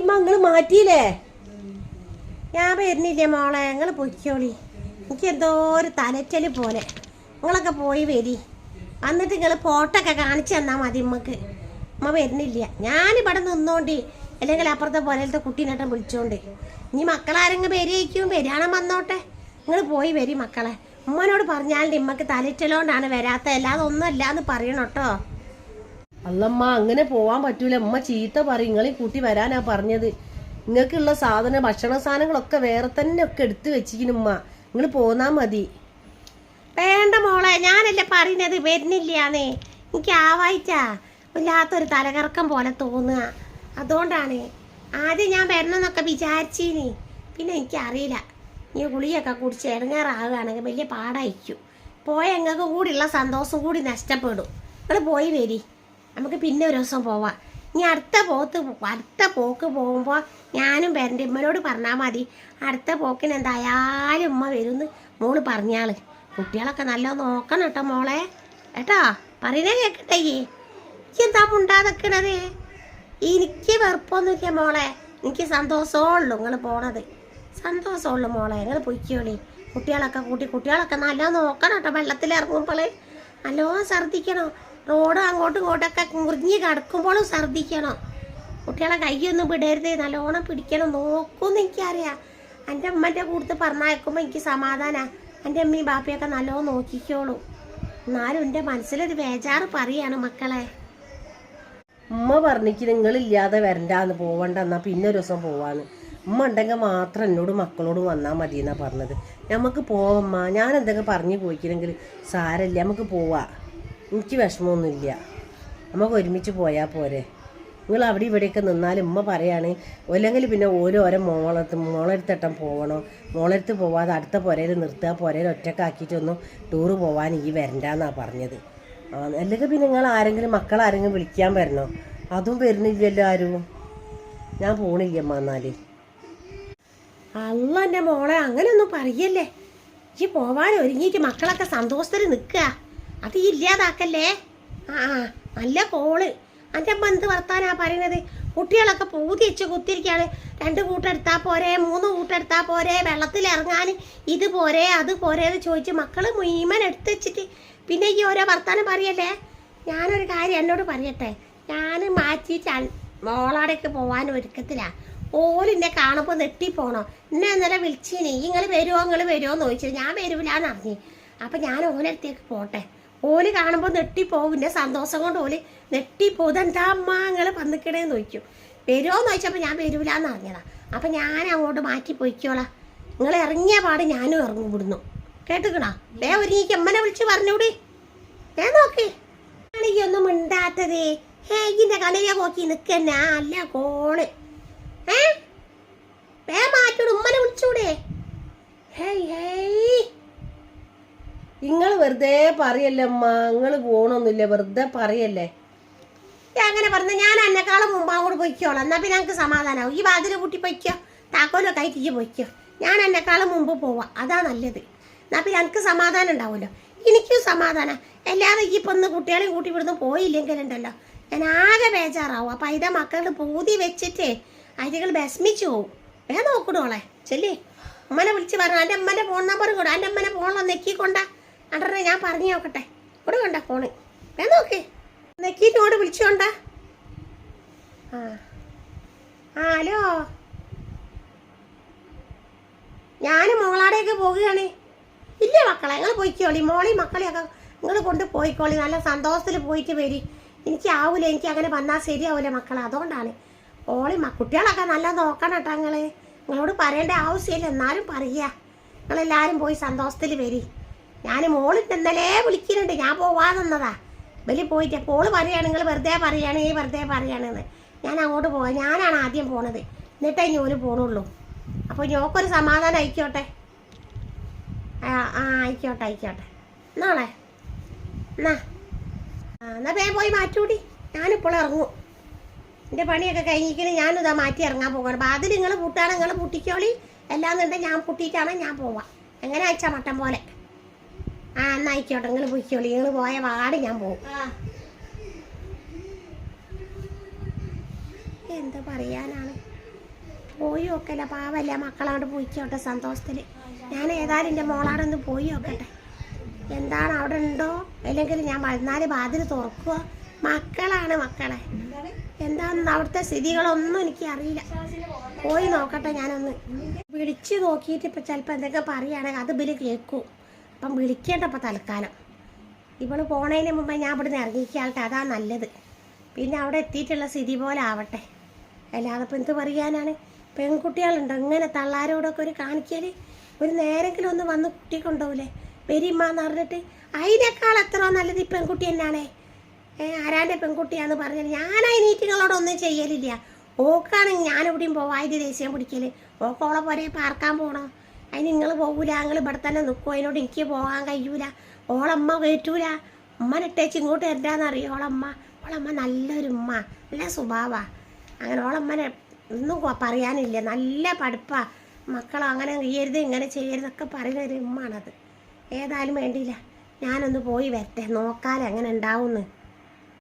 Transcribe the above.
മങ്ങള് മാറ്റിയില്ലേ? ഞാൻ വരുന്നില്ലേ മോളെ, നിങ്ങൾ പൊയ്ക്കോളി. എനിക്ക് എന്തോ ഒരു തലറ്റല് പോലെ. നിങ്ങളൊക്കെ പോയി വരി, എന്നിട്ട് നിങ്ങൾ ഫോട്ടോ ഒക്കെ കാണിച്ചു തന്നാൽ മതി. ഉമ്മ വരുന്നില്ല. ഞാനിവിടെ നിന്നോണ്ടി, അല്ലെങ്കിൽ അപ്പുറത്തെ പോലത്തെ കുട്ടീനേട്ടൻ വിളിച്ചോണ്ട്. ഇനി മക്കളാരെങ്കിലും വരികയും വരാണം വന്നോട്ടെ. നിങ്ങൾ പോയി വരി മക്കളെ. ഉമ്മനോട് പറഞ്ഞാൽ ഇമ്മക്ക് തലറ്റലോണ്ടാണ് വരാത്ത, അല്ലാതെ ഒന്നുമല്ല എന്ന് പറയണം കേട്ടോ. അല്ലമ്മ, അങ്ങനെ പോവാൻ പറ്റൂല. ഉമ്മ ചീത്ത പറയും. നിങ്ങളീ കൂട്ടി വരാനാ പറഞ്ഞത്. നിങ്ങൾക്കുള്ള ഭക്ഷണ സാധനങ്ങളൊക്കെ വേറെ തന്നെ ഒക്കെ എടുത്തു വെച്ചിരിക്കുന്നു. ഉമ്മ നിങ്ങൾ പോന്നാ മതി. വേണ്ട മോളെ, ഞാനല്ലേ പറയുന്നത് വരുന്നില്ലാന്നേ. എനിക്ക് ആവായിട്ടാ വല്ലാത്തൊരു തലകറക്കം പോലെ തോന്നുക. അതുകൊണ്ടാണ് ആദ്യം ഞാൻ വരണമെന്നൊക്കെ വിചാരിച്ചീനി. പിന്നെ എനിക്കറിയില്ല, ഈ ഗുളിയൊക്കെ കുടിച്ച് ഇറങ്ങാറാകുകയാണെങ്കിൽ വലിയ പാടായിരിക്കും. പോയ ഞങ്ങൾക്ക് കൂടിയുള്ള സന്തോഷം കൂടി നഷ്ടപ്പെടും. നിങ്ങൾ പോയി വരി, നമുക്ക് പിന്നെ ഒരു ദിവസം പോവാം. ഇനി അടുത്ത പോക്ക് പോകുമ്പോൾ ഞാനും വരണ്ട. ഉമ്മനോട് പറഞ്ഞാൽ മതി, അടുത്ത പോക്കിന് എന്തായാലും ഉമ്മ വരുമെന്ന് മോള് പറഞ്ഞാൾ. കുട്ടികളൊക്കെ നല്ല നോക്കണം കേട്ടോ മോളെ. കേട്ടോ പറയുന്നേ കേൾക്കട്ടെ. എന്താ മുണ്ടാതെക്കണത്? എനിക്ക് വെറുപ്പൊന്നുമില്ല മോളെ, എനിക്ക് സന്തോഷമുള്ളൂ നിങ്ങൾ പോണത്. സന്തോഷമുള്ളൂ മോളെ, നിങ്ങൾ പൊയ്ക്കോളി. കുട്ടികളൊക്കെ നല്ല നോക്കണം കേട്ടോ. വെള്ളത്തിലിറങ്ങുമ്പോൾ നല്ലോണം ഛർദ്ദിക്കണം. റോഡ് അങ്ങോട്ടും ഇങ്ങോട്ടൊക്കെ മുറിഞ്ഞ് കിടക്കുമ്പോഴും ഛർദ്ദിക്കണം. കുട്ടികളെ കൈയൊന്നും വിടരുത്, നല്ലോണം പിടിക്കണം. നോക്കുമെന്ന് എനിക്കറിയാം. എൻ്റെ അമ്മൻ്റെ കൂടുതൽ പറഞ്ഞയക്കുമ്പോൾ എനിക്ക് സമാധാനമാണ്. എൻ്റെ അമ്മയും ബാപ്പയൊക്കെ നല്ലോണം നോക്കിക്കോളൂ. എന്നാലും എൻ്റെ മനസ്സിലൊരു ബേജാറ് പറയാണ് മക്കളെ. ഉമ്മ പറഞ്ഞിക്ക് നിങ്ങളില്ലാതെ വരണ്ടാന്ന്, പോവണ്ട, എന്നാൽ പിന്നെ ഒരു ദിവസം പോവാന്ന്. ഉമ്മ ഉണ്ടെങ്കിൽ മാത്രം എന്നോട് മക്കളോട് വന്നാൽ മതി എന്നാണ് പറഞ്ഞത്. നമുക്ക് പോവമ്മ, ഞാൻ എന്തെങ്കിലും പറഞ്ഞു പോയിക്കണമെങ്കിൽ സാരമില്ല, നമുക്ക് പോവാം. എനിക്ക് വിഷമമൊന്നുമില്ല, നമുക്ക് ഒരുമിച്ച് പോയാൽ പോരെ. നിങ്ങൾ അവിടെ ഇവിടെയൊക്കെ നിന്നാലും ഉമ്മ പറയാണ്, അല്ലെങ്കിൽ പിന്നെ ഓരോ മോളെടുത്തട്ടം പോകണോ, മോളെടുത്ത് പോവാതെ അടുത്ത പുരയിൽ നിർത്തുക, പുരയിൽ ഒറ്റക്കാക്കിയിട്ടൊന്നും ടൂറ് പോകാൻ ഈ വരണ്ടെന്നാണ് പറഞ്ഞത്. അല്ലെങ്കിൽ പിന്നെ നിങ്ങൾ മക്കളാരെങ്കിലും വിളിക്കാൻ വരണോ? അതും വരുന്നില്ലല്ലോ ആരും. ഞാൻ പോണില്ലമ്മ. എന്നാൽ അല്ല എൻ്റെ മോളെ, അങ്ങനെയൊന്നും പറയല്ലേ. ഈ പോവാൻ ഒരുങ്ങിയിട്ട് മക്കളൊക്കെ സന്തോഷത്തിൽ നിൽക്കുക, അത് ഇല്ലാതാക്കല്ലേ. നല്ല കോള്. എൻ്റെ അമ്മ എന്ത് വർത്താനാ പറയുന്നത്? കുട്ടികളൊക്കെ പൂതി വെച്ച് കുത്തിരിക്കുകയാണ്. 2 കൂട്ടെടുത്താൽ പോരെ, 3 കൂട്ടെടുത്താൽ പോരെ, വെള്ളത്തിലിറങ്ങാൻ ഇത് പോരെ അത് പോരെ എന്ന് ചോദിച്ച് മക്കൾ മുഴുവൻ എടുത്ത് വെച്ചിട്ട് പിന്നെ ഈ ഓരോ വർത്താനം പറയല്ലേ. ഞാനൊരു കാര്യം എന്നോട് പറയട്ടെ, ഞാൻ മാറ്റി മോളാടേക്ക് പോകാൻ ഒരുക്കത്തിലാണ്. ഓലിന്നെ കാണുമ്പോൾ നെട്ടിപ്പോണോ. എന്നെ അന്നേരം വിളിച്ചിനി, നിങ്ങൾ വരുമോ എന്ന് ചോദിച്ചത്. ഞാൻ വരൂലെന്ന് അറിഞ്ഞു. അപ്പം ഞാൻ ഓലടുത്തേക്ക് പോട്ടെ. ഓല് കാണുമ്പോൾ നെട്ടിപ്പോവും. എൻ്റെ സന്തോഷം കൊണ്ട് ഓല് നെട്ടിപ്പോവും. എന്താ അമ്മ നിങ്ങൾ വന്നിക്കണേന്ന് ചോദിക്കും. വരുമോ എന്ന് ചോദിച്ചപ്പോൾ ഞാൻ വരൂലെന്ന് അറിഞ്ഞതാ. അപ്പം ഞാൻ അങ്ങോട്ട് മാറ്റി പോയിക്കോളാം. നിങ്ങൾ ഇറങ്ങിയ പാട് ഞാനും ഇറങ്ങും വിടുന്നു. കേട്ടുക്കണോ? ഒരുങ്ങിക്ക് അമ്മനെ വിളിച്ച് പറഞ്ഞൂടി. നോക്കി ഒന്നും മിണ്ടാത്തത്. ഇതിൻ്റെ കളിയെ നോക്കി നിൽക്കന്നെ. അല്ല കോള് മാറ്റൂടെ, ഉമ്മനെ വിളിച്ചൂടെ? നിങ്ങൾ വെറുതെ പറയല്ലേ അമ്മ, നിങ്ങൾ പോണൊന്നുമില്ല, വെറുതെ പറയല്ലേ. അങ്ങനെ പറഞ്ഞ ഞാൻ എന്നെക്കാളും മുമ്പ് അങ്ങോട്ട് പൊയ്ക്കോളാം. എന്നാൽ പിന്നെ ഞങ്ങൾക്ക് സമാധാനമാവും. ഈ വാതിൽ കൂട്ടി പൊയ്ക്കോ, താക്കോലൊക്കെ ആയിട്ട് ഈ പൊയ്ക്കോ. ഞാൻ എന്നെക്കാളും മുമ്പ് പോവാം, അതാ നല്ലത്. എന്നാൽ പിന്നെ എനിക്ക് സമാധാനം ഉണ്ടാവുമല്ലോ. എനിക്കും സമാധാനം. അല്ലാതെ ഈ ഇപ്പം ഒന്ന് കുട്ടികളെയും കൂട്ടി ഇവിടുന്ന് പോയില്ലെങ്കിലുണ്ടല്ലോ ഞാൻ ആകെ ബേജാറാവും. അപ്പം അതിൻ്റെ മക്കളുടെ പൂതി വെച്ചിട്ട് അതികൾ വിഷമിച്ചു പോവും. നോക്കണോളെ ചെല്ലേ. ഉമ്മനെ വിളിച്ച് പറഞ്ഞു. എൻ്റെ അമ്മൻ്റെ ഫോൺ നമ്പറും കൂടെ, എൻ്റെ അമ്മനെ ഫോണിലോ നെക്കിക്കൊണ്ടാ അണ്ടറെ ഞാൻ പറഞ്ഞു നോക്കട്ടെ. ഇവിടെ കണ്ട ഫോണ് നോക്ക്, നെക്കിയിട്ട് ഇങ്ങോട്ട് വിളിച്ചോണ്ടാ. ഹലോ, ഞാൻ മോളാടേക്ക് പോകുകയാണ്. ഇല്ല മക്കളെ, നിങ്ങൾ പോയിക്കോളി. മോളി മക്കളെയൊക്കെ നിങ്ങൾ കൊണ്ട് പോയിക്കോളി. നല്ല സന്തോഷത്തിൽ പോയിട്ട് വരി. എനിക്കാവൂല, എനിക്ക് അങ്ങനെ വന്നാൽ ശരിയാവൂല മക്കളെ. അതുകൊണ്ടാണ് കുട്ടികളൊക്കെ നല്ല നോക്കണം കേട്ടോ. നിങ്ങളോട് പറയേണ്ട ആവശ്യമില്ല, എന്നാലും പറയുക. നിങ്ങളെല്ലാവരും പോയി സന്തോഷത്തിൽ വരി. ഞാൻ മോളിട്ട് ഇന്നലെ വിളിക്കുന്നുണ്ട്, ഞാൻ പോവാതെന്നതാ. വലിയ പോയിട്ട് പോള് പറയുകയാണ് നിങ്ങൾ വെറുതെ പറയുകയാണെന്ന്. ഞാൻ അങ്ങോട്ട് പോവാം. ഞാനാണ് ആദ്യം പോണത്, എന്നിട്ടേ ഞോല് പോണുള്ളൂ. അപ്പോൾ ഞോക്കൊരു സമാധാനം ആയിക്കോട്ടെ. ആയിക്കോട്ടെ. എന്നാളെ എന്നാ പോയി മാറ്റൂടി. ഞാനിപ്പോൾ ഇറങ്ങും. എൻ്റെ പണിയൊക്കെ കഴിഞ്ഞിരിക്കണേ. ഞാനിതാ മാറ്റി ഇറങ്ങാൻ പോകണം. അതിൽ നിങ്ങൾ പൂട്ടാണ്, നിങ്ങൾ പൂട്ടിക്കോളി. എല്ലാന്നുണ്ടെങ്കിൽ ഞാൻ പൂട്ടിയിട്ടാണ് ഞാൻ പോവാം. എങ്ങനെ അയച്ചാൽ മട്ടം പോലെ. എന്നാ ആയിക്കോട്ടെ, നിങ്ങൾ പോയിക്കോളി. നിങ്ങൾ പോയ പാട് ഞാൻ പോകും. എന്താ പറയാനാണ്. പോയി നോക്കല്ല പാവല്ല മക്കളാണ്ട് പോയിക്കോട്ടെ സന്തോഷത്തിൽ. ഞാൻ ഏതായാലും എൻ്റെ മോളാടൊന്ന് പോയി നോക്കട്ടെ എന്താണ് അവിടെ ഉണ്ടോ, അല്ലെങ്കിൽ ഞാൻ വന്നാൽ വാതിൽ തുറക്കുക. മക്കളാണ് മക്കളെ, എന്താണെന്ന് അവിടുത്തെ സ്ഥിതികളൊന്നും എനിക്ക് അറിയില്ല. പോയി നോക്കട്ടെ ഞാനൊന്ന്. വിളിച്ച് നോക്കിയിട്ട് ഇപ്പം ചിലപ്പോൾ എന്തൊക്കെ പറയുകയാണെങ്കിൽ അത് ഇവർ കേൾക്കും. അപ്പം വിളിക്കേണ്ടപ്പോൾ തൽക്കാലം ഇവൾ പോണതിന് മുമ്പ് ഞാൻ ഇവിടുന്ന് ഇറങ്ങിക്കാട്ടെ, അതാ നല്ലത്. പിന്നെ അവിടെ എത്തിയിട്ടുള്ള സ്ഥിതി പോലെ ആവട്ടെ. അല്ലാതെ ഇപ്പം എന്ത് പറയാനാണ്. പെൺകുട്ടികളുണ്ട് ഇങ്ങനെ തള്ളാരോടൊക്കെ ഒരു കാണിക്കൽ. ഒരു നേരെങ്കിലും ഒന്ന് വന്ന് കുട്ടി കൊണ്ടുപോകില്ലേ പെരിമ്മന്ന് പറഞ്ഞിട്ട്. അതിനേക്കാൾ എത്ര നല്ലത് ഈ പെൺകുട്ടി തന്നെയാണേ. ആരാൻ്റെ പെൺകുട്ടിയാന്ന് പറഞ്ഞാൽ ഞാനായി നീറ്റുകളോടൊന്നും ചെയ്യലില്ല. ഓക്കാണെങ്കിൽ ഞാനിവിടെയും പോവായത് ദേഷ്യം പിടിക്കൽ. ഓക്കോളെ പോലെ പാർക്കാൻ പോകണോ, അതിന് നിങ്ങൾ പോകൂല, നിങ്ങൾ ഇവിടെ തന്നെ നിൽക്കും. അതിനോട് എനിക്ക് പോകാൻ കഴിയൂല. ഓളമ്മ കയറ്റൂല. ഉമ്മനിട്ടേച്ച് ഇങ്ങോട്ട് വരണ്ടാന്നറിയോ ഓളമ്മ നല്ലൊരു ഉമ്മ, നല്ല സ്വഭാവമാണ്. അങ്ങനെ ഓളമ്മനെ ഒന്നും പറയാനില്ല, നല്ല പഠിപ്പാ. മക്കളോ അങ്ങനെ ചെയ്യരുത് ഇങ്ങനെ ചെയ്യരുതൊക്കെ പറയുന്ന ഒരു ഉമ്മാണത്. ഏതായാലും വേണ്ടിയില്ല, ഞാനൊന്ന് പോയി വരട്ടെ, നോക്കാതെ എങ്ങനെ ഉണ്ടാവുമെന്ന്.